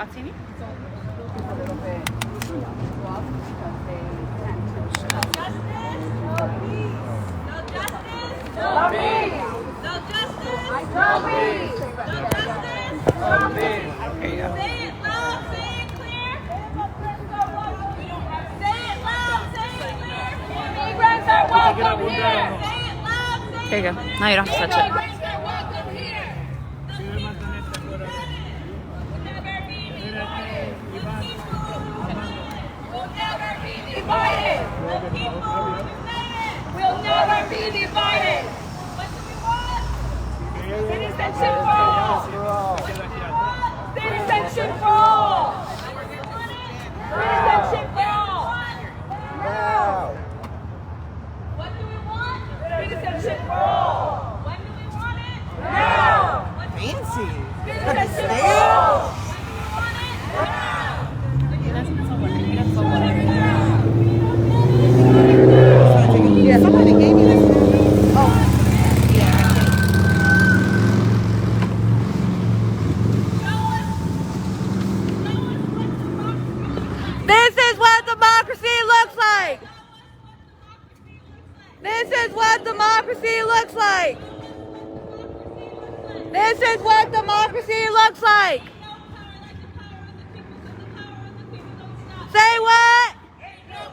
Mazzini? There you go. Now you don't have to touch it. We'll never be divided. What do we want? Citizenship for all. Citizenship for all. Citizenship for all. What do we want? Citizenship for all. When do we want it? Now. Fancy. Citizenship for all. When do we want it? Now. Yeah, somebody gave me this. Oh. This is what democracy looks like. This is what democracy looks like. This is what democracy looks like. Say what?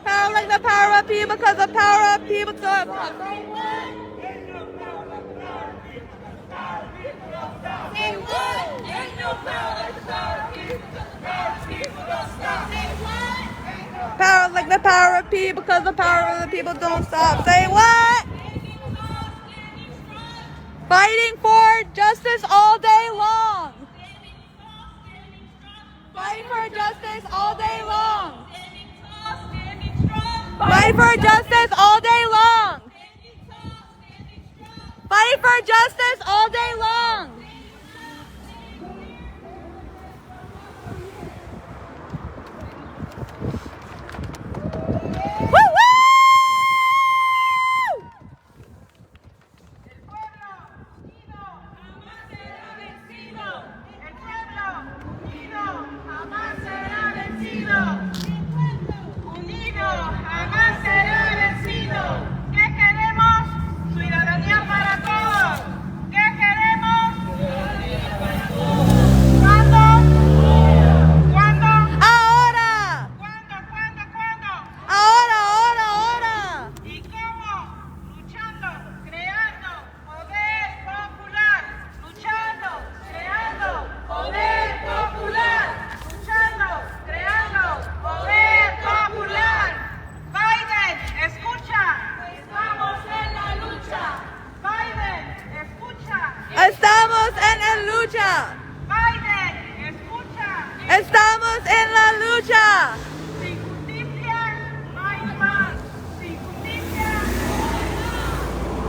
Power like the power of people, because the power of people don't stop. Say what? Ain't no power like the power of people, because the power of people don't stop. Say what? Power like the power of people, because the power of the people don't stop. Say what? Fighting for justice all day long. Fight for justice all day long. Fight for justice all day long. Fight for justice all day long. ¿Qué queremos? Ciudadanía para todos. ¿Qué queremos? Ciudadanía para todos. ¿Cuándo? ¿Cuándo? Ahora. ¿Cuándo? Ahora, ahora, ahora. ¿Y cómo? Luchando, creando poder popular. Luchando, creando poder popular. Luchando, creando poder popular. Biden, escucha. Estamos en la lucha. Biden, escucha. Estamos en la lucha. Biden, escucha. Estamos en la lucha. Sin justicia no hay paz. Sin justicia no hay paz.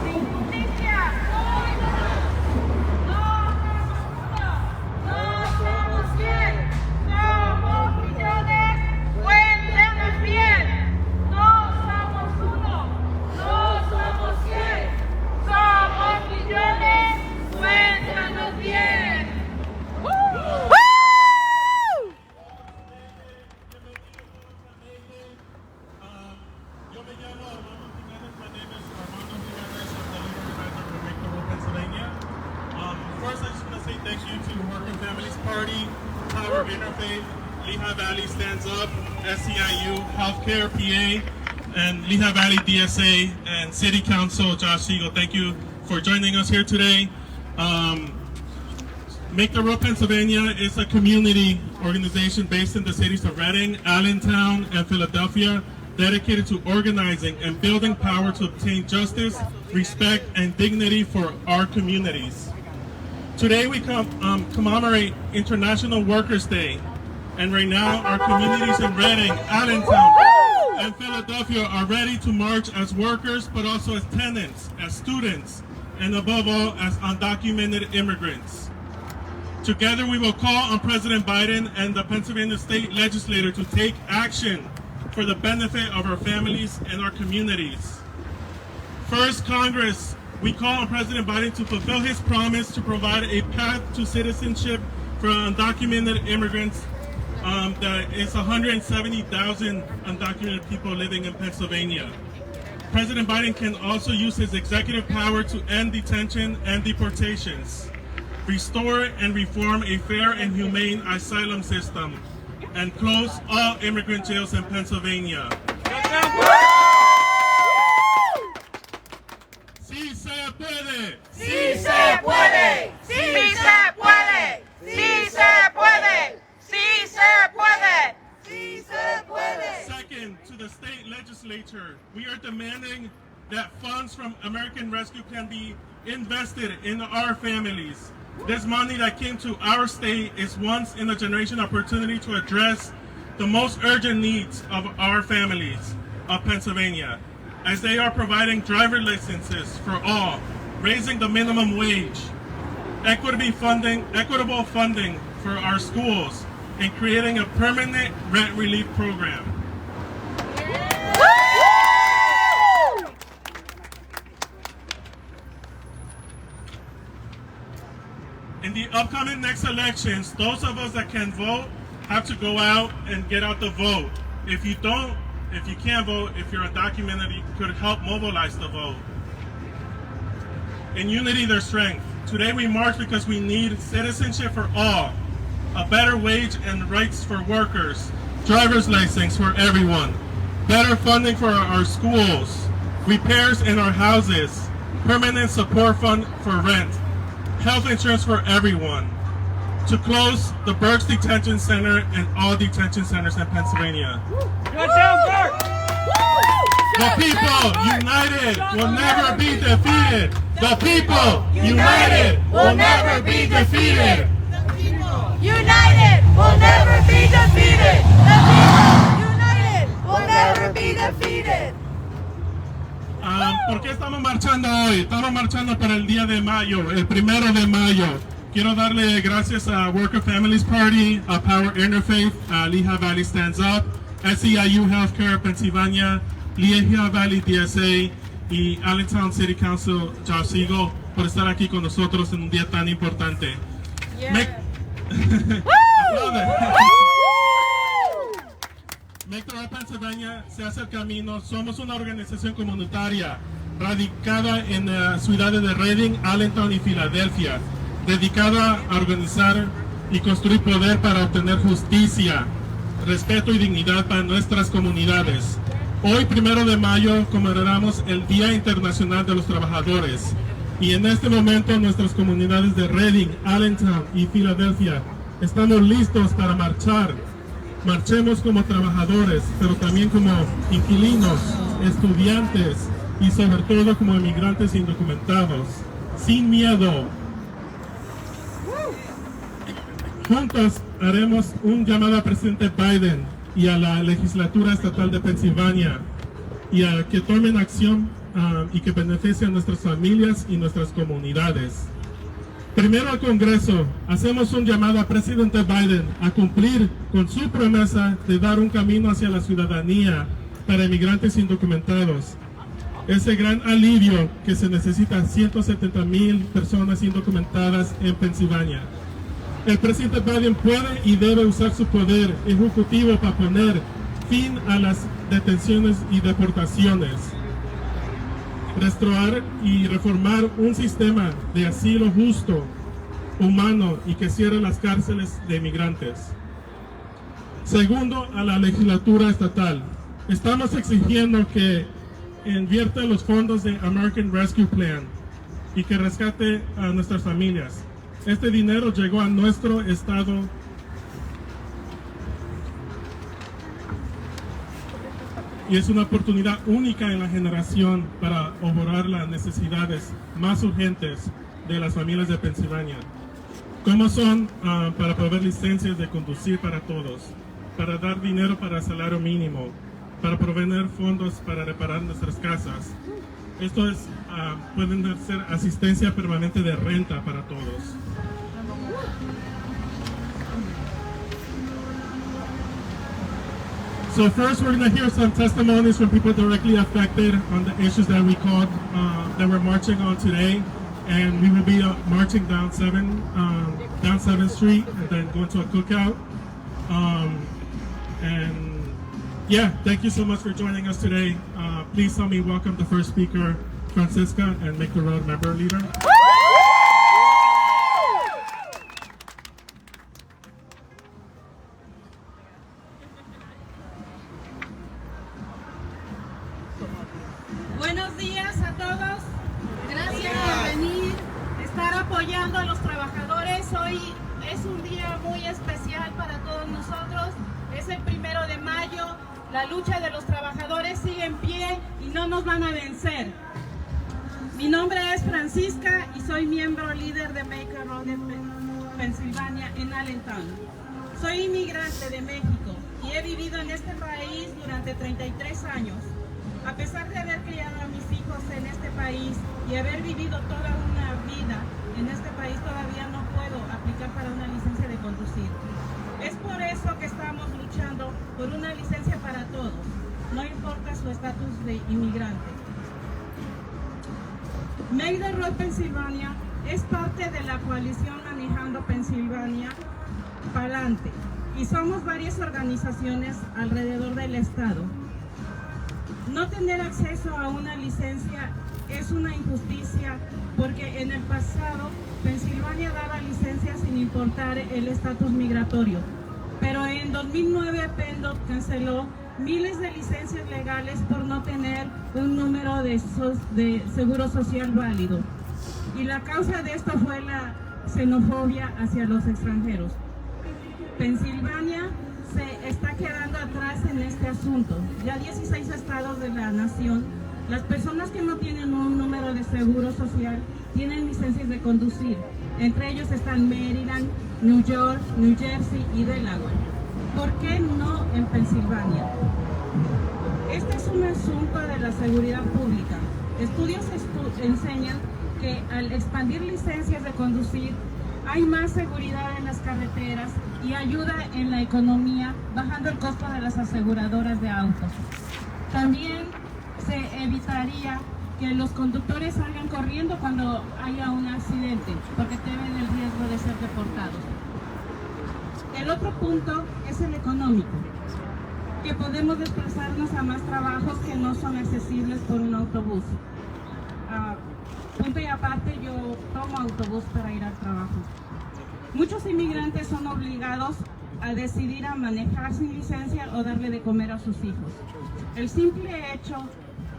Sin justicia no hay paz. No somos uno. No somos 100. Somos millones. Cuéntenos bien. No somos uno. No somos 100. Somos millones. Cuéntanos bien. Woo! Yo me llamo Armando Migrantes. My name is Armando Migrantes. I'm the leader organizer for Primero, Pennsylvania. First, I just want to say thank you to Working Families Party, Power Interfaith, Lehigh Valley Stands Up, SEIU, Healthcare PA, and Lehigh Valley DSA and City Council, Josh Siegel. Thank you for joining us here today. Make the Road Pennsylvania is a community organization based in the cities of Reading, Allentown, and Philadelphia, dedicated to organizing and building power to obtain justice, respect, and dignity for our communities. Today we commemorate International Workers' Day, and right now our communities in Reading, Allentown, and Philadelphia are ready to march as workers, but also as tenants, as students, and above all, as undocumented immigrants. Together we will call on President Biden and the Pennsylvania State Legislature to take action for the benefit of our families and our communities. First, Congress, we call on President Biden to fulfill his promise to provide a path to citizenship for undocumented immigrants that it's 170,000 undocumented people living in Pennsylvania. President Biden can also use his executive power to end detention and deportations, restore and reform a fair and humane asylum system, and close all immigrant jails in Pennsylvania. Sí se puede. Sí se puede. Sí se puede. Sí se puede. Sí se puede. Sí se puede. Second, to the state legislature, we are demanding that funds from American Rescue can be invested in our families. This money that came to our state is once in a generation opportunity to address the most urgent needs of our families of Pennsylvania, as they are providing driver licenses for all, raising the minimum wage, equitable funding for our schools, and creating a permanent rent relief program. In the upcoming next elections, those of us that can vote have to go out and get out the vote. If you can't vote, if you're undocumented, you could help mobilize the vote. In unity, there's strength. Today we march because we need citizenship for all, a better wage and rights for workers, driver's license for everyone, better funding for our schools, repairs in our houses, permanent support fund for rent, health insurance for everyone, to close the Berks Detention Center and all detention centers in Pennsylvania. The people united will never be defeated. The people united will never be defeated. United will never be defeated. The people united will never be defeated. ¿Por qué estamos marchando hoy? Estamos marchando para el día de mayo, el 1 de mayo. Quiero darle gracias a Worker Families Party, a Power Interfaith, a Lehigh Valley Stands Up, SEIU Healthcare Pennsylvania, Lehigh Valley DSA y Allentown City Council Josh Siegel por estar aquí con nosotros en un día tan importante. Make the Right Pennsylvania se hace el camino. Somos una organización comunitaria radicada en las ciudades de Reading, Allentown y Philadelphia, dedicada a organizar y construir poder para obtener justicia, respeto y dignidad para nuestras comunidades. Hoy, 1 de mayo, conmemoramos el Día Internacional de los Trabajadores. Y en este momento nuestras comunidades de Reading, Allentown y Philadelphia estamos listos para marchar. Marchemos como trabajadores, pero también como inquilinos, estudiantes y sobre todo como inmigrantes indocumentados, sin miedo. Juntos haremos un llamado al Presidente Biden y a la legislatura estatal de Pensilvania y a que tomen acción y que beneficien a nuestras familias y nuestras comunidades. Primero al Congreso, hacemos un llamado al Presidente Biden a cumplir con su promesa de dar un camino hacia la ciudadanía para inmigrantes indocumentados. Ese gran alivio que se necesita 170,000 personas indocumentadas en Pensilvania. El Presidente Biden puede y debe usar su poder ejecutivo para poner fin a las detenciones y deportaciones. Restaurar y reformar un sistema de asilo justo, humano y que cierre las cárceles de inmigrantes. Segundo, a la legislatura estatal. Estamos exigiendo que invierta los fondos de American Rescue Plan y que rescate a nuestras familias. Este dinero llegó a nuestro estado y es una oportunidad única en la generación para abordar las necesidades más urgentes de las familias de Pensilvania, como son para proveer licencias de conducir para todos, para dar dinero para el salario mínimo, para proveer fondos para reparar nuestras casas. Esto es, pueden ser asistencia permanente de renta para todos. So first, we're going to hear some testimonies from people directly affected on the issues that we called, that we're marching on today. And we will be marching down 7th Street and then going to a cookout. And yeah, thank you so much for joining us today. Please help me welcome the first speaker, Francisca, and make the road member leader. Buenos días a todos. Gracias por venir, estar apoyando a los trabajadores. Hoy es un día muy especial para todos nosotros. Es el 1 de mayo. La lucha de los trabajadores sigue en pie y no nos van a vencer. Mi nombre es Francisca y soy miembro líder de Maker Road de Pensilvania en Allentown. Soy inmigrante de México y he vivido en este país durante 33 años. A pesar de haber criado a mis hijos en este país y haber vivido toda una vida en este país, todavía no puedo aplicar para una licencia de conducir. Es por eso que estamos luchando por una licencia para todos, no importa su estatus de inmigrante. Maker Road Pensilvania es parte de la coalición Manejando Pensilvania Pa'lante y somos varias organizaciones alrededor del estado. No tener acceso a una licencia es una injusticia porque en el pasado Pensilvania daba licencias sin importar el estatus migratorio, pero en 2009 PennDOT canceló miles de licencias legales por no tener un número de seguro social válido. Y la causa de esto fue la xenofobia hacia los extranjeros. Pensilvania se está quedando atrás en este asunto. Ya 16 estados de la nación, las personas que no tienen un número de seguro social tienen licencias de conducir. Entre ellos están Maryland, New York, New Jersey y Delaware. ¿Por qué no en Pensilvania? Este es un asunto de la seguridad pública. Estudios enseñan que al expandir licencias de conducir hay más seguridad en las carreteras y ayuda en la economía, bajando el costo de las aseguradoras de autos. También se evitaría que los conductores salgan corriendo cuando haya un accidente, porque temen el riesgo de ser deportados. El otro punto es el económico, que podemos desplazarnos a más trabajos que no son accesibles por un autobús. Punto y aparte, yo tomo autobús para ir al trabajo. Muchos inmigrantes son obligados a decidir a manejar sin licencia o darle de comer a sus hijos. El simple hecho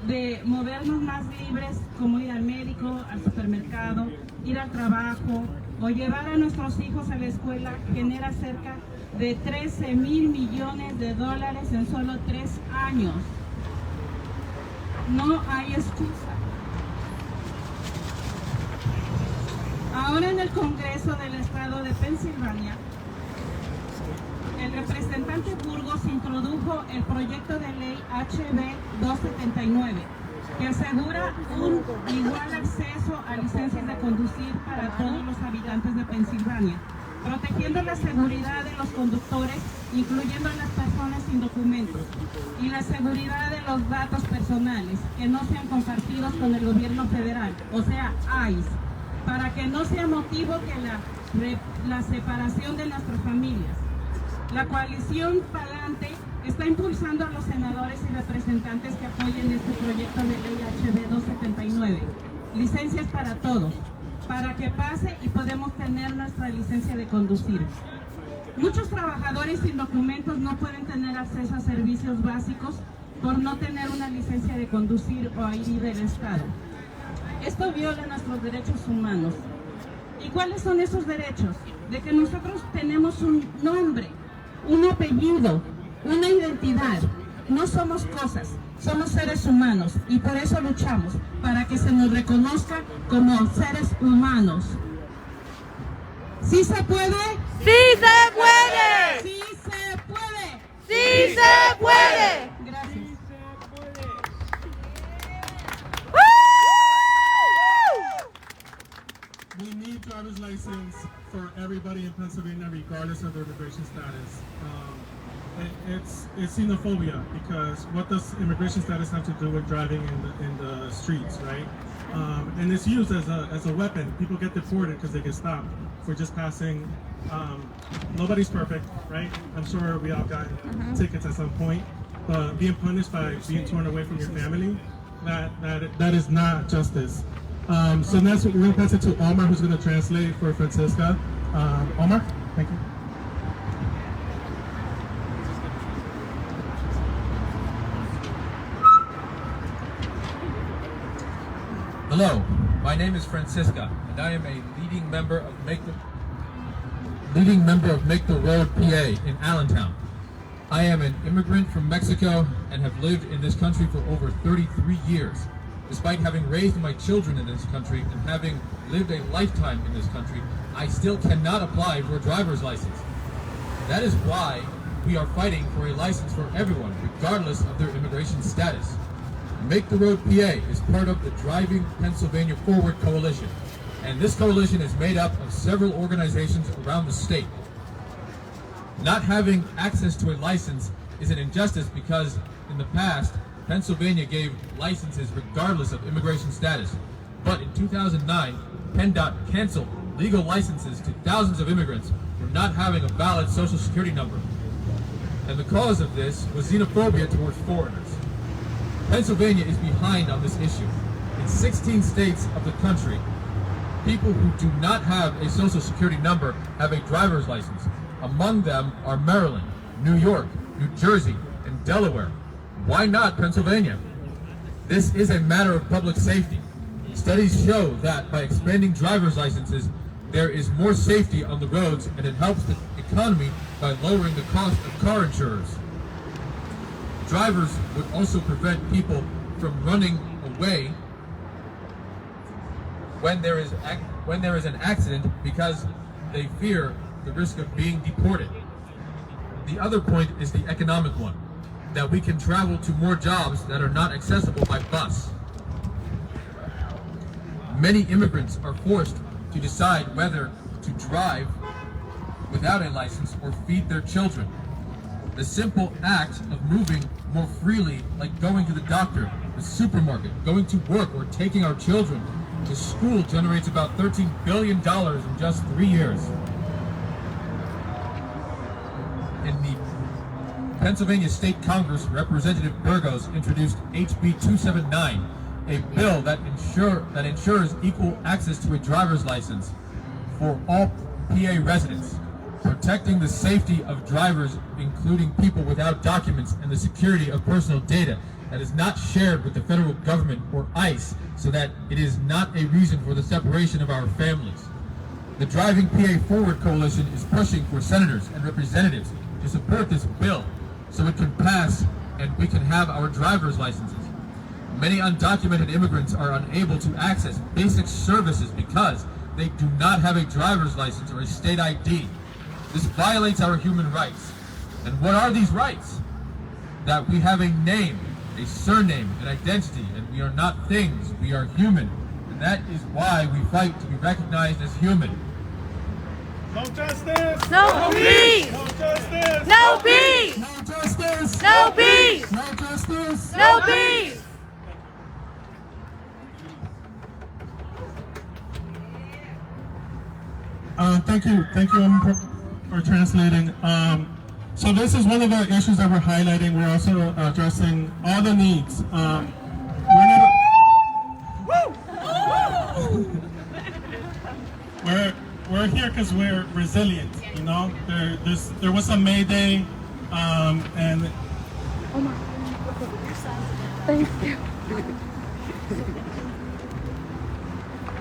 de movernos más libres, como ir al médico, al supermercado, ir al trabajo o llevar a nuestros hijos a la escuela, genera cerca de 13,000 millones de dólares en solo 3 años. No hay excusa. Ahora en el Congreso del Estado de Pensilvania, el representante Burgos introdujo el proyecto de ley HB 279, que asegura un igual acceso a licencias de conducir para todos los habitantes de Pensilvania, protegiendo la seguridad de los conductores, incluyendo a las personas sin documentos, y la seguridad de los datos personales que no sean compartidos con el gobierno federal, o sea, ICE, para que no sea motivo que la separación de nuestras familias. La coalición Pa'lante está impulsando a los senadores y representantes que apoyen este proyecto de ley HB 279, licencias para todos, para que pase y podemos tener nuestra licencia de conducir. Muchos trabajadores sin documentos no pueden tener acceso a servicios básicos por no tener una licencia de conducir o ID del Estado. Esto viola nuestros derechos humanos. ¿Y cuáles son esos derechos? De que nosotros tenemos un nombre, un apellido, una identidad. No somos cosas, somos seres humanos y por eso luchamos, para que se nos reconozca como seres humanos. ¿Sí se puede? ¡Sí se puede! ¡Sí se puede! ¡Sí se puede! Gracias. We need driver's license for everybody in Pennsylvania, regardless of their immigration status. it's xenophobia, because what does immigration status have to do with driving in the streets, right? And it's used as a weapon. People get deported because they get stopped for just passing. Nobody's perfect, right? I'm sure we all got tickets at some point, but being punished by being torn away from your family, that is not justice. So next we're going to pass it to Omar, who's going to translate for Francisca. Omar, thank you. Hello, my name is Francisca, and I am a leading member of Make the Road PA in Allentown. I am an immigrant from Mexico and have lived in this country for over 33 years. Despite having raised my children in this country and having lived a lifetime in this country, I still cannot apply for a driver's license. That is why we are fighting for a license for everyone, regardless of their immigration status. Make the Road PA is part of the Driving Pennsylvania Forward Coalition, and this coalition is made up of several organizations around the state. Not having access to a license is an injustice because in the past, Pennsylvania gave licenses regardless of immigration status. But in 2009, PennDOT canceled legal licenses to thousands of immigrants for not having a valid social security number. And the cause of this was xenophobia towards foreigners. Pennsylvania is behind on this issue. In 16 states of the country, people who do not have a social security number have a driver's license. Among them are Maryland, New York, New Jersey, and Delaware. Why not Pennsylvania? This is a matter of public safety. Studies show that by expanding driver's licenses, there is more safety on the roads, and it helps the economy by lowering the cost of car insurers. Drivers would also prevent people from running away when there is an accident because they fear the risk of being deported. The other point is the economic one, that we can travel to more jobs that are not accessible by bus. Many immigrants are forced to decide whether to drive without a license or feed their children. The simple act of moving more freely, like going to the doctor, the supermarket, going to work, or taking our children to school, generates about $13 billion in just 3 years. In the Pennsylvania State Congress, Representative Burgos introduced HB 279, a bill that ensures equal access to a driver's license for all PA residents, protecting the safety of drivers, including people without documents, and the security of personal data that is not shared with the federal government or ICE, so that it is not a reason for the separation of our families. The Driving PA Forward Coalition is pushing for senators and representatives to support this bill so it can pass and we can have our driver's licenses. Many undocumented immigrants are unable to access basic services because they do not have a driver's license or a state ID. This violates our human rights. And what are these rights? That we have a name, a surname, an identity, and we are not things, we are human. And that is why we fight to be recognized as human. No justice! No peace! No justice! No peace! No justice! No peace! No justice! No peace! Thank you for translating. So this is one of the issues that we're highlighting. We're also addressing all the needs. We're here because we're resilient. You know, there was a May Day, and Thank you.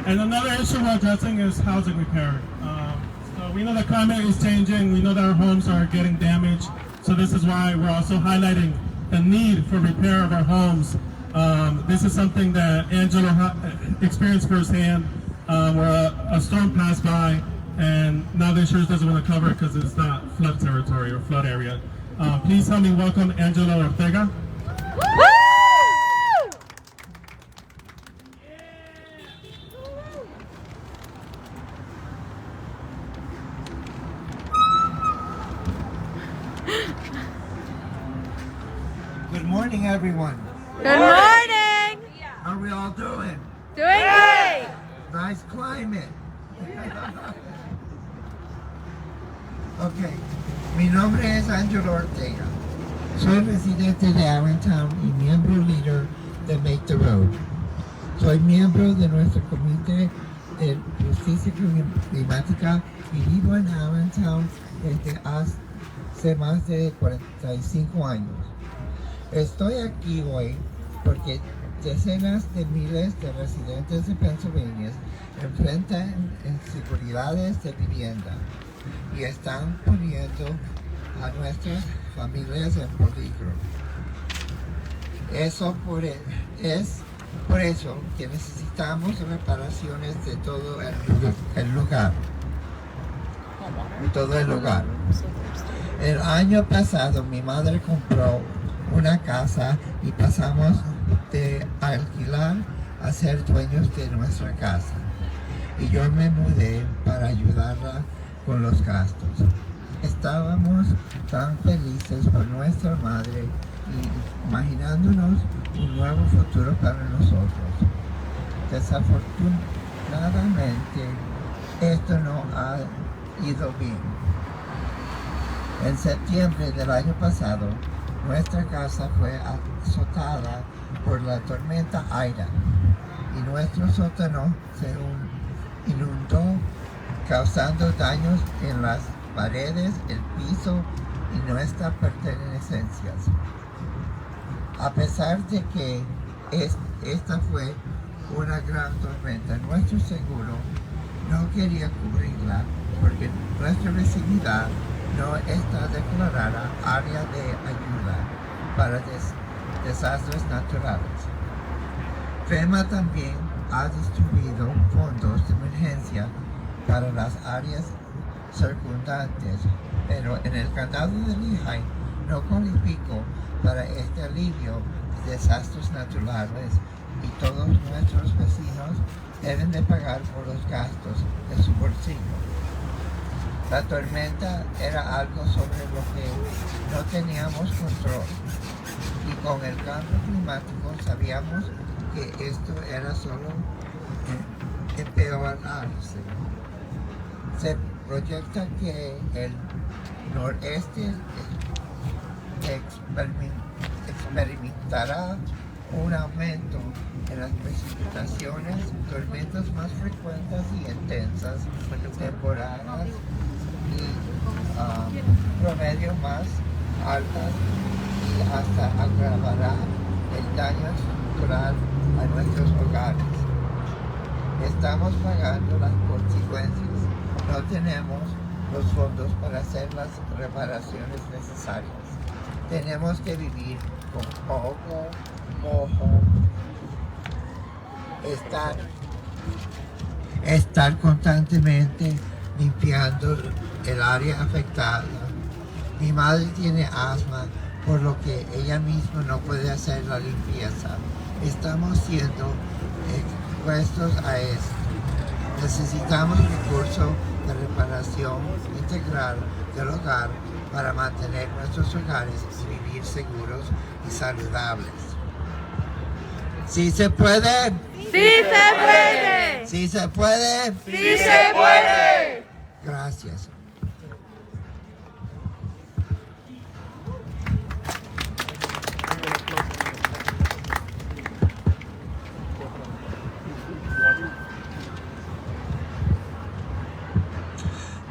And another issue we're addressing is housing repair. So we know the climate is changing. We know that our homes are getting damaged. So this is why we're also highlighting the need for repair of our homes. This is something that Angela experienced firsthand, where a storm passed by, and now the insurance doesn't want to cover it because it's not flood territory or flood area. Please help me welcome Angela Ortega. morning, everyone. Good morning. How are we all doing? Doing great. Nice climate. Ok, mi nombre es Angelo Ortega. Soy residente de Allentown y miembro líder de Make the Road. Soy miembro de nuestro comité de justicia climática y vivo en Allentown desde hace más de 45 años. Estoy aquí hoy porque decenas de miles de residentes de Pennsylvania enfrentan inseguridades de vivienda y están poniendo a nuestras familias en peligro. Es por eso que necesitamos reparaciones de todo el lugar. Todo el hogar. El año pasado mi madre compró una casa y pasamos de alquilar a ser dueños de nuestra casa. Y yo me mudé para ayudarla con los gastos. Estábamos tan felices por nuestra madre y imaginándonos un nuevo futuro para nosotros. Desafortunadamente, esto no ha ido bien. En septiembre del año pasado, nuestra casa fue azotada por la tormenta Ida y nuestro sótano se inundó, causando daños en las paredes, el piso y nuestras pertenencias. A pesar de que esta fue una gran tormenta, nuestro seguro no quería cubrirla porque nuestra vecindad no está declarada área de ayuda para desastres naturales. FEMA también ha distribuido fondos de emergencia para las áreas circundantes, pero en el condado de Lehigh no cualificó para este alivio de desastres naturales y todos nuestros vecinos deben de pagar por los gastos de su bolsillo. La tormenta era algo sobre lo que no teníamos control y con el cambio climático sabíamos que esto era solo empeorarse. Se proyecta que el noreste experimentará un aumento en las precipitaciones, tormentas más frecuentes y intensas, temporadas y promedio más altas y hasta agravará el daño estructural a nuestros hogares. Estamos pagando las consecuencias. No tenemos los fondos para hacer las reparaciones necesarias. Tenemos que vivir con poco, estar constantemente limpiando el área afectada. Mi madre tiene asma, por lo que ella misma no puede hacer la limpieza. Estamos siendo expuestos a esto. Necesitamos recursos de reparación integral del hogar para mantener nuestros hogares y vivir seguros y saludables. ¿Sí se puede? ¡Sí se puede! ¿Sí se puede? ¡Sí se puede! Gracias.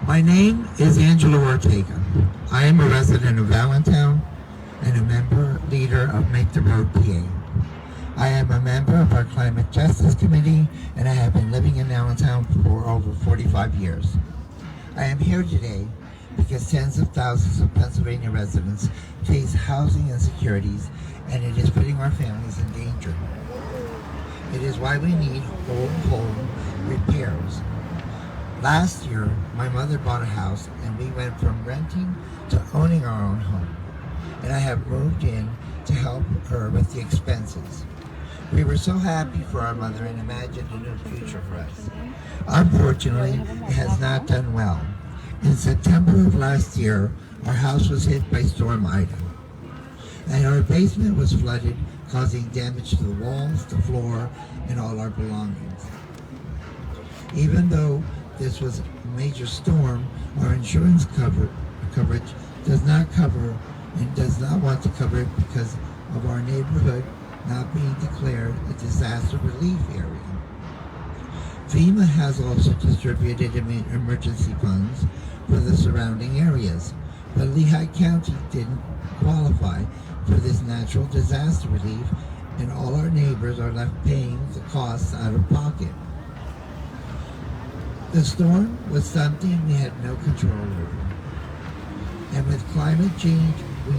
My name is Angelo Ortega. I am a resident of Allentown and a member leader of Make the Road PA. I am a member of our Climate Justice Committee and I have been living in Allentown for over 45 years. I am here today because tens of thousands of Pennsylvania residents face housing insecurities and it is putting our families in danger. It is why we need whole home repairs. Last year, my mother bought a house and we went from renting to owning our own home. And I have moved in to help her with the expenses. We were so happy for our mother and imagined a new future for us. Unfortunately, it has not done well. In September of last year, our house was hit by Storm Ida. and our basement was flooded, causing damage to the walls, the floor, and all our belongings. Even though this was a major storm, our insurance coverage does not cover and does not want to cover it because of our neighborhood not being declared a disaster relief area. FEMA has also distributed emergency funds for the surrounding areas, but Lehigh County didn't qualify for this natural disaster relief, and all our neighbors are left paying the costs out of pocket. The storm was something we had no control over. And with climate change, we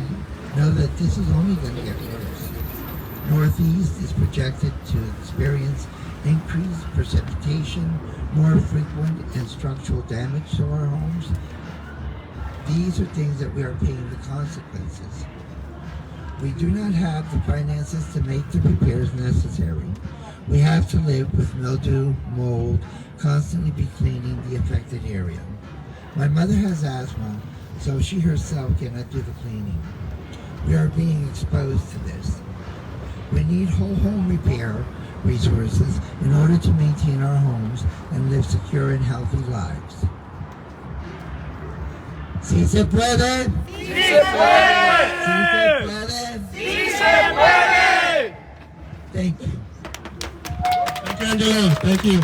know that this is only going to get worse. Northeast is projected to experience increased precipitation, more frequent and structural damage to our homes. These are things that we are paying the consequences. We do not have the finances to make the repairs necessary. We have to live with mildew, mold, constantly be cleaning the affected area. My mother has asthma, so she herself cannot do the cleaning. We are being exposed to this. We need whole home repair resources in order to maintain our homes and live secure and healthy lives. ¿Sí se puede? ¡Sí se puede! ¿Sí se puede? ¡Sí se puede! Thank you. Thank you, Angelo. Thank you.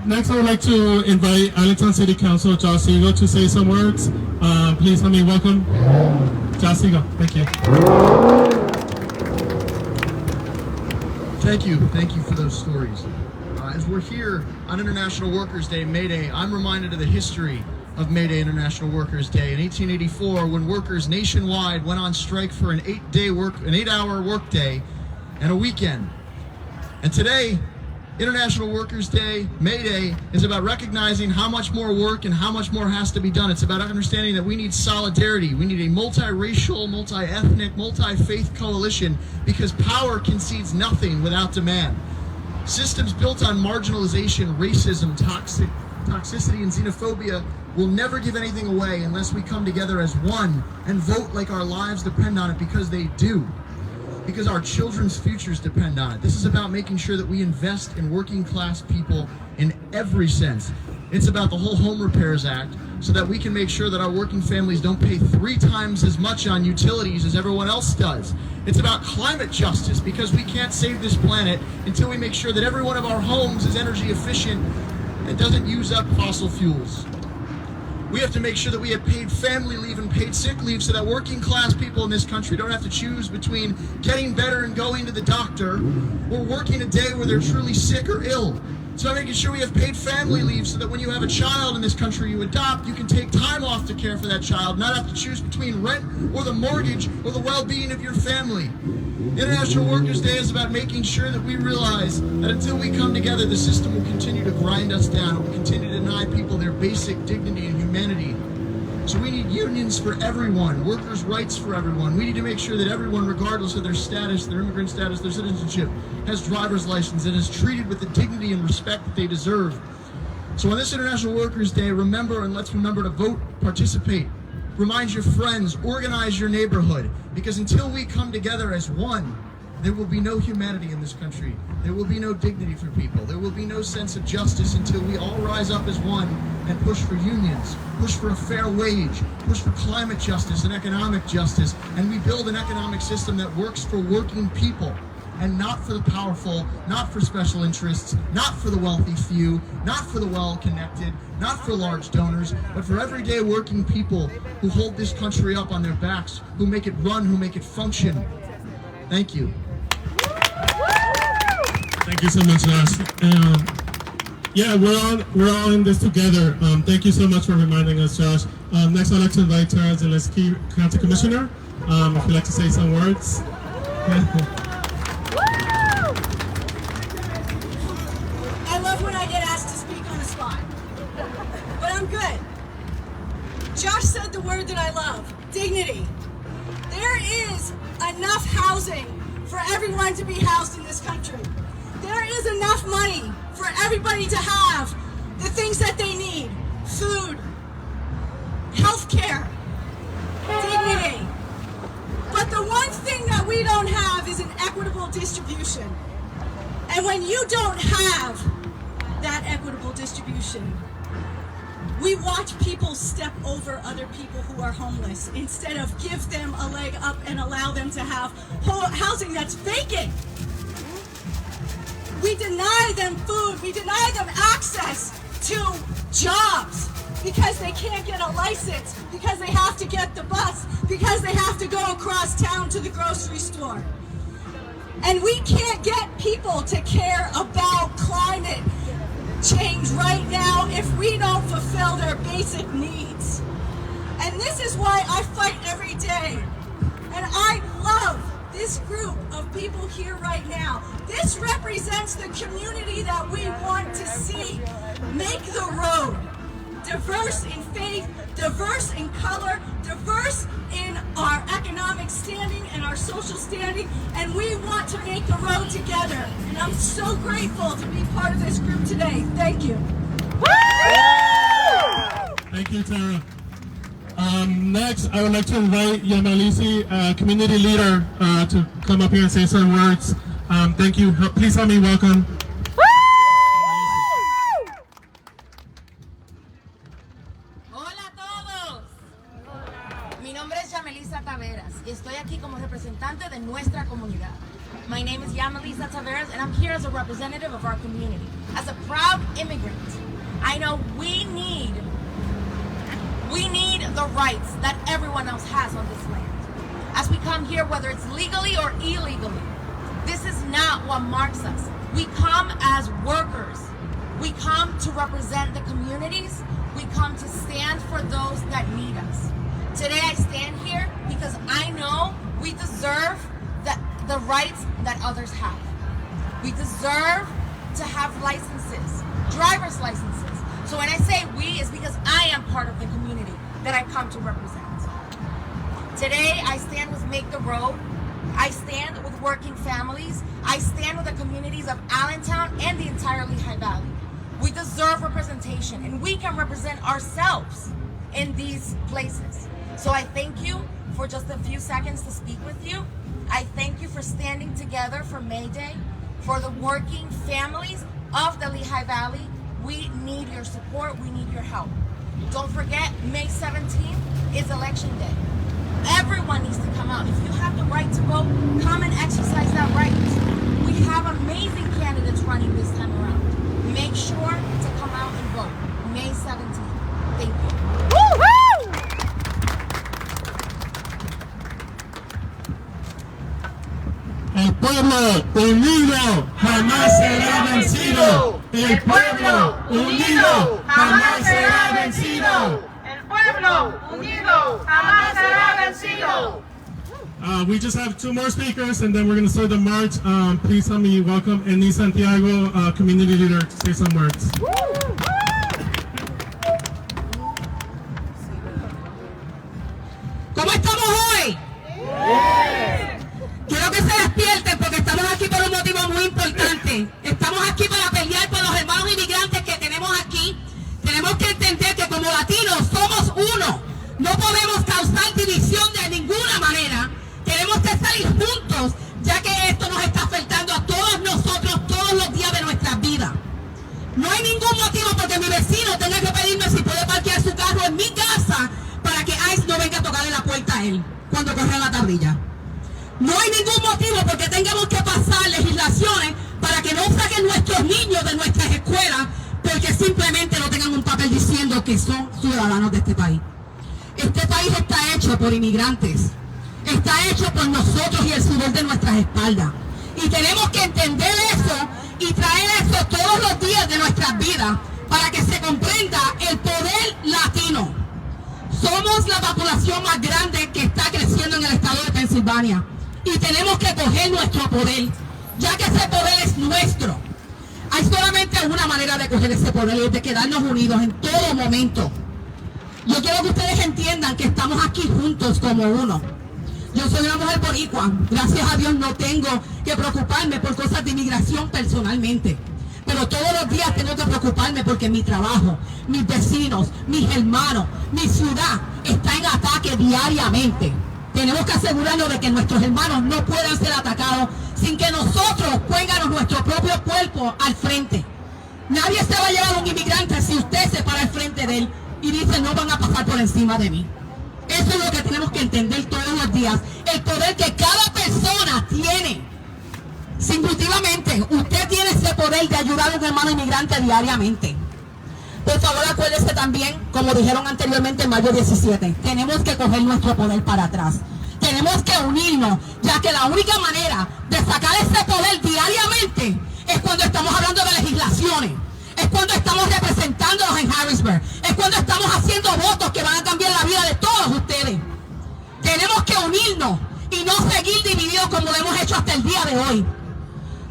Next, I would like to invite Allentown City Council Josh Siegel to say some words. Please help me welcome Josh Siegel. Thank you. Thank you for those stories. As we're here on International Workers' Day, May Day, I'm reminded of the history of May Day, International Workers' Day. In 1884, when workers nationwide went on strike for an 8-hour workday and a weekend. And today, International Workers' Day, May Day, is about recognizing how much more work and how much more has to be done. It's about understanding that we need solidarity. We need a multiracial, multi-ethnic, multi-faith coalition because power concedes nothing without demand. Systems built on marginalization, racism, toxicity, and xenophobia will never give anything away unless we come together as one and vote like our lives depend on it, because they do. Because our children's futures depend on it. This is about making sure that we invest in working class people in every sense. It's about the whole Home Repairs Act so that we can make sure that our working families don't pay 3 times as much on utilities as everyone else does. It's about climate justice because we can't save this planet until we make sure that every one of our homes is energy efficient and doesn't use up fossil fuels. We have to make sure that we have paid family leave and paid sick leave so that working class people in this country don't have to choose between getting better and going to the doctor or working a day where they're truly sick or ill. So making sure we have paid family leave so that when you have a child in this country you adopt, you can take time off to care for that child, not have to choose between rent or the mortgage or the well-being of your family. International Workers' Day is about making sure that we realize that until we come together, the system will continue to grind us down. It will continue to deny people their basic dignity and humanity. So we need unions for everyone, workers' rights for everyone. We need to make sure that everyone, regardless of their status, their immigrant status, their citizenship, has driver's license and is treated with the dignity and respect that they deserve. So on this International Workers' Day, remember, and let's remember to vote, participate, remind your friends, organize your neighborhood, because until we come together as one, there will be no humanity in this country. There will be no dignity for people. There will be no sense of justice until we all rise up as one and push for unions, push for a fair wage, push for climate justice and economic justice, and we build an economic system that works for working people and not for the powerful, not for special interests, not for the wealthy few, not for the well-connected, not for large donors, but for everyday working people who hold this country up on their backs, who make it run, who make it function. Thank you. Thank you so much, Josh. Yeah, we're all in this together. Thank you so much for reminding us, Josh. Next, I'd like to invite Tara Zaleski, County Commissioner. If you'd like to say some words. I love when I get asked to speak on the spot, but I'm good. Josh said the word that I love, dignity. There is enough housing for everyone to be housed in this country. There is enough money for everybody to have the things that they need: food, health care, dignity. But the one thing that we don't have is an equitable distribution. And when you don't have that equitable distribution, we watch people step over other people who are homeless instead of give them a leg up and allow them to have housing that's vacant. We deny them food, we deny them access to jobs because they can't get a license, because they have to get the bus, because they have to go across town to the grocery store. And we can't get people to care about climate change right now if we don't fulfill their basic needs. And this is why I fight every day. And I love this group of people here right now. This represents the community that we want to see make the road. Diverse in faith, diverse in color, diverse in our economic standing and our social standing, and we want to make the road together. And I'm so grateful to be part of this group today. Thank you. Thank you, Tara. Next, I would like to invite Yamalisi, community leader, to come up here and say some words. Thank you. Please help me welcome. Estoy aquí como representante de nuestra comunidad. My name is Yamalisa Taveras, and I'm here as a representative of our community. As a proud immigrant, I know we need the rights that everyone else has on this land. As we come here, whether it's legally or illegally, this is not what marks us. We come as workers. We come to represent the communities. We come to stand for those that need us. Today I stand here because I know we deserve the rights that others have. We deserve to have licenses, driver's licenses. So when I say we, it's because I am part of the community that I come to represent. Today I stand with Make the Road. I stand with working families. I stand with the communities of Allentown and the entire Lehigh Valley. We deserve representation, and we can represent ourselves in these places. So I thank you for just a few seconds to speak with you. I thank you for standing together for May Day, for the working families of the Lehigh Valley. We need your support. We need your help. Don't forget, May 17th is Election Day. Everyone needs to come out. If you have the right to vote, come and exercise that right. We have amazing candidates running this time around. Make sure to come out and vote. May 17th. Thank you. El pueblo unido jamás será vencido. El pueblo unido jamás será vencido. El pueblo unido jamás será vencido. We just have two more speakers, and then we're going to start the march. Please help me welcome Eni Santiago, community leader, to say some words. ¿Cómo estamos hoy? Quiero que se despierten porque estamos aquí por un motivo muy importante. Estamos aquí para pelear por los hermanos inmigrantes que tenemos aquí. Tenemos que entender que como latinos somos uno. No podemos causar división de ninguna manera. Tenemos que salir juntos, ya que esto nos está afectando a todos nosotros todos los días de nuestras vidas. No hay ningún motivo porque mi vecino tenga que pedirme si puede parquear su carro en mi casa para que ICE no venga a tocarle la puerta a él cuando corra la tablilla. No hay ningún motivo porque tengamos que pasar legislaciones para que no saquen nuestros niños de nuestras escuelas porque simplemente no tengan un papel diciendo que son ciudadanos de este país. Este país está hecho por inmigrantes. Está hecho por nosotros y el sudor de nuestras espaldas. Y tenemos que entender eso y traer eso todos los días de nuestras vidas para que se comprenda el poder latino. Somos la población más grande que está creciendo en el estado de Pensilvania. Y tenemos que coger nuestro poder, ya que ese poder es nuestro. Hay solamente una manera de coger ese poder y es de quedarnos unidos en todo momento. Yo quiero que ustedes entiendan que estamos aquí juntos como uno. Yo soy una mujer boricua. Gracias a Dios no tengo que preocuparme por cosas de inmigración personalmente. pero todos los días tengo que preocuparme porque mi trabajo, mis vecinos, mis hermanos, mi ciudad está en ataque diariamente. Tenemos que asegurarnos de que nuestros hermanos no puedan ser atacados sin que nosotros pongamos nuestro propio cuerpo al frente. Nadie se va a llevar a un inmigrante si usted se para al frente de él y dice no van a pasar por encima de mí. Eso es lo que tenemos que entender todos los días. El poder que cada persona tiene. Singularmente, usted tiene ese poder de ayudar a un hermano inmigrante diariamente. Por favor, acuérdese también, como dijeron anteriormente en mayo 17, tenemos que coger nuestro poder para atrás. Tenemos que unirnos, ya que la única manera de sacar ese poder diariamente es cuando estamos hablando de legislaciones, es cuando estamos representándonos en Harrisburg, es cuando estamos haciendo votos que van a cambiar la vida de todos ustedes. Tenemos que unirnos y no seguir divididos como lo hemos hecho hasta el día de hoy.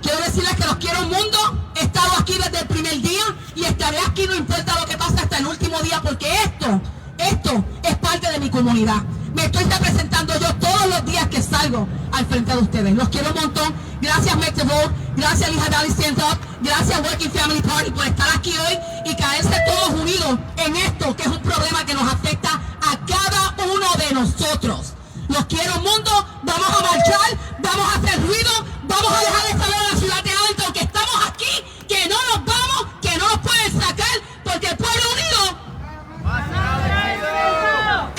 Quiero decirles que los quiero un mundo, he estado aquí desde el primer día y estaré aquí no importa lo que pase hasta el último día, porque esto es parte de mi comunidad. Me estoy representando yo todos los días que salgo al frente de ustedes. Los quiero un montón. Gracias Make the Vote, gracias Lija Valley Stand Up, gracias Working Family Party por estar aquí hoy y caerse todos unidos en esto que es un problema que nos afecta a cada uno de nosotros. Los quiero un mundo, vamos a marchar, vamos a hacer ruido, vamos a dejar de saber a la ciudad de Allentown que estamos aquí, que no nos vamos, que no nos pueden sacar, porque el pueblo unido,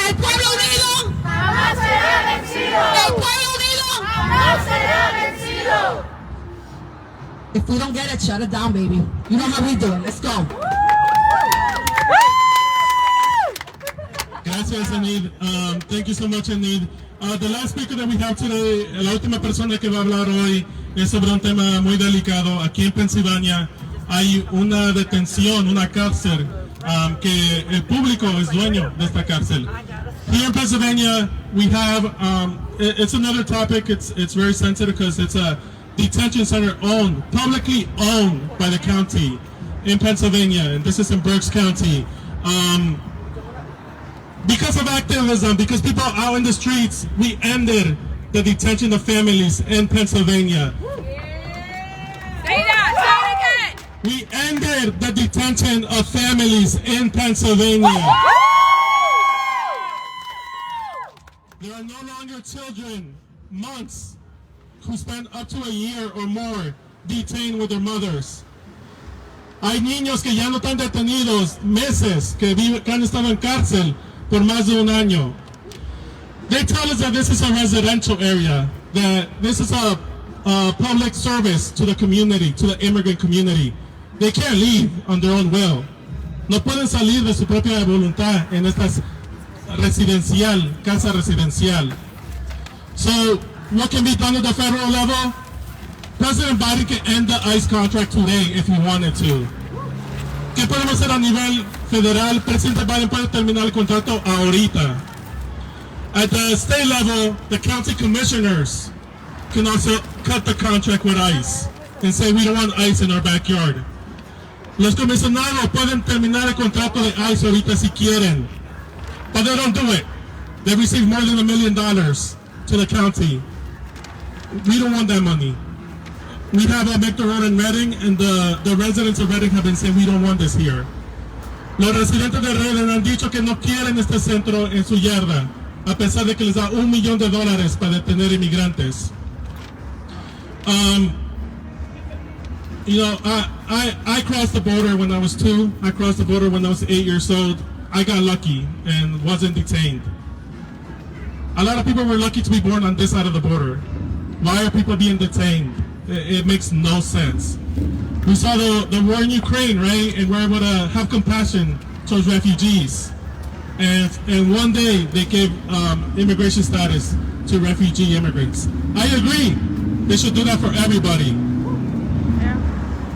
el pueblo unido, jamás será vencido. el pueblo unido, Jamás será vencido. If we don't get it, shut it down, baby. You know how we do it. Let's go. Gracias, Anid. Thank you so much, Anid. The last speaker that we have today, la última persona que va a hablar hoy es sobre un tema muy delicado. Aquí en Pensilvania hay una detención, una cárcel, que el público es dueño de esta cárcel. Here in Pennsylvania, we have, it's another topic, it's very sensitive because it's a detention center publicly owned by the county in Pennsylvania, and this is in Berks County. Because of activism, because people are out in the streets, we ended the detention of families in Pennsylvania. Say that, say it again. We ended the detention of families in Pennsylvania. There are no longer children, months, who spend up to a year or more detained with their mothers. Hay niños que ya no están detenidos, meses, que han estado en cárcel por más de un año. They tell us that this is a residential area, that this is a public service to the community, to the immigrant community. They can't leave on their own will. No pueden salir de su propia voluntad en esta casa residencial. So, what can be done at the federal level? President Biden can end the ICE contract today if he wanted to. ¿Qué podemos hacer a nivel federal? Presidente Biden puede terminar el contrato ahorita. At the state level, the county commissioners can also cut the contract with ICE and say we don't want ICE in our backyard. Los comisionados pueden terminar el contrato de ICE ahorita si quieren, but they don't do it. They receive more than $1 million to the county. We don't want that money. We have a Make the Road in Reading, and the residents of Reading have been saying we don't want this here. Los residentes de Reading han dicho que no quieren este centro en su yarda, a pesar de que les da $1 millón para detener inmigrantes. You know, I crossed the border when I was 2. I crossed the border when I was 8 years old. I got lucky and wasn't detained. A lot of people were lucky to be born on this side of the border. Why are people being detained? It makes no sense. We saw the war in Ukraine, right? And we're able to have compassion towards refugees. And one day they gave immigration status to refugee immigrants. I agree. They should do that for everybody.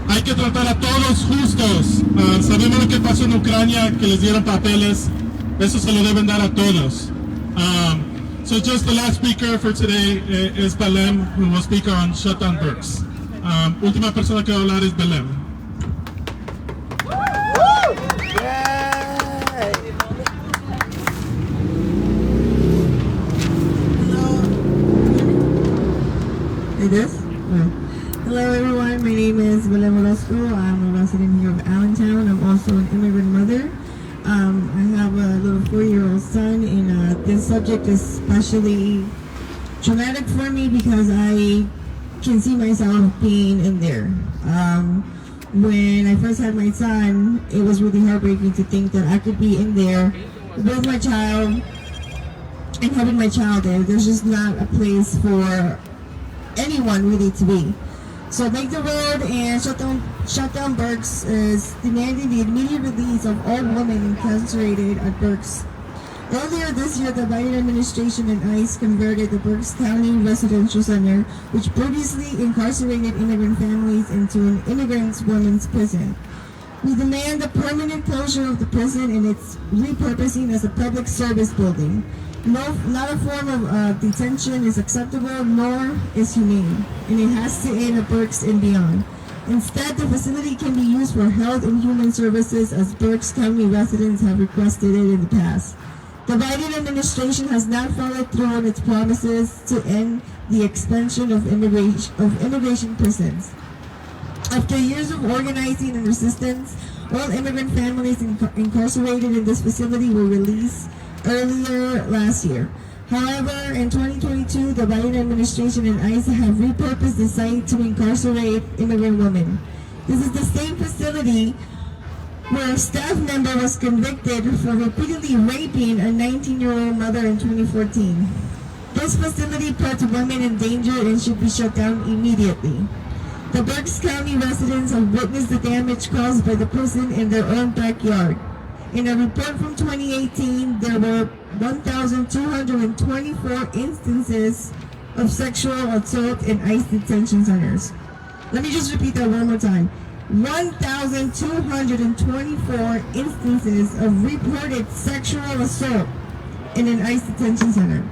Hay que tratar a todos justos. Sabemos lo que pasó en Ucrania, que les dieron papeles. Eso se lo deben dar a todos. So just the last speaker for today is Belém, who will speak on shutdown Berks. Última persona que va a hablar es Belém. It is? Hello everyone, my name is I'm a resident here of Allentown. I'm also an immigrant mother. I have a little 4-year-old son, and this subject is especially traumatic for me because I can see myself being in there. When I first had my son, it was really heartbreaking to think that I could be in there with my child and having my child there. There's just not a place for anyone really to be. So Make the Road and Shut Down Burks is demanding the immediate release of all women incarcerated at Burks. Earlier this year, the Biden administration and ICE converted the Berks County Residential Center, which previously incarcerated immigrant families, into an immigrant women's prison. We demand the permanent closure of the prison and its repurposing as a public service building. Not a form of detention is acceptable, nor is humane, and it has to end at Berks and beyond. Instead, the facility can be used for health and human services, as Berks County residents have requested it in the past. The Biden administration has not followed through on its promises to end the expansion of immigration prisons. After years of organizing and resistance, all immigrant families incarcerated in this facility were released earlier last year. However, in 2022, the Biden administration and ICE have repurposed the site to incarcerate immigrant women. This is the same facility where a staff member was convicted for repeatedly raping a 19-year-old mother in 2014. This facility puts women in danger and should be shut down immediately. The Berks County residents have witnessed the damage caused by the prison in their own backyard. In a report from 2018, there were 1,224 instances of sexual assault in ICE detention centers. Let me just repeat that one more time. 1,224 instances of reported sexual assault in an ICE detention center.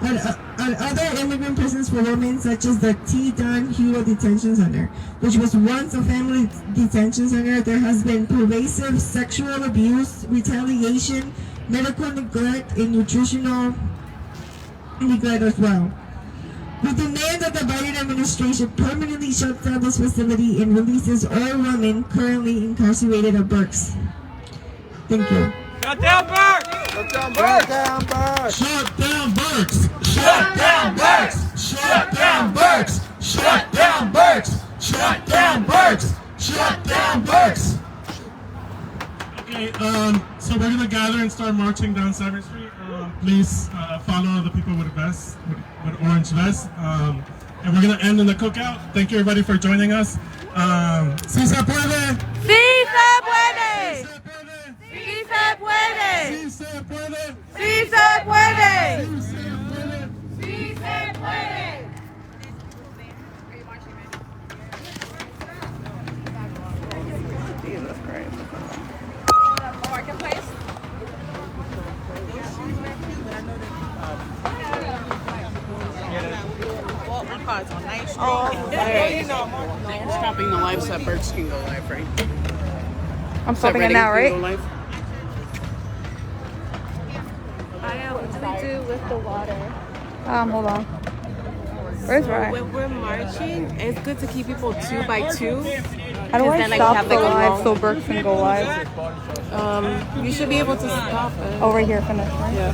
At other immigrant prisons for women, such as the T. Don Hewell Detention Center, which was once a family detention center, there has been pervasive sexual abuse, retaliation, medical neglect, and nutritional neglect as well. We demand that the Biden administration permanently shuts down this facility and releases all women currently incarcerated at Berks. Thank you. Shut down Burks! Shut down Burks! Shut down Berks! Shut down Burks! Shut down Burks! Shut down Burks! Shut down Burks! Shut down Burks! Okay, so we're gonna gather and start marching down 7th Street. Please follow the people with vests, with orange vests. And we're gonna end in the cookout. Thank you everybody for joining us. Si se puede. ¡Sí se puede! ¡Sí se puede! Si se puede. ¡Sí se puede! Si se puede. ¡Sí se puede! Jesus Christ. Marketplace? Well, my car's on 9th Street. Oh, you know. Stopping the live so that Berks can go live, right? I'm stopping it now, right? Live? What do we do with the water? Hold on. Where's Ryan? When we're marching, it's good to keep people 2 by 2. How do I then, stop have, the a live long- so Berks can go live? You should be able to stop it. Oh, right here, finish, right? Yeah.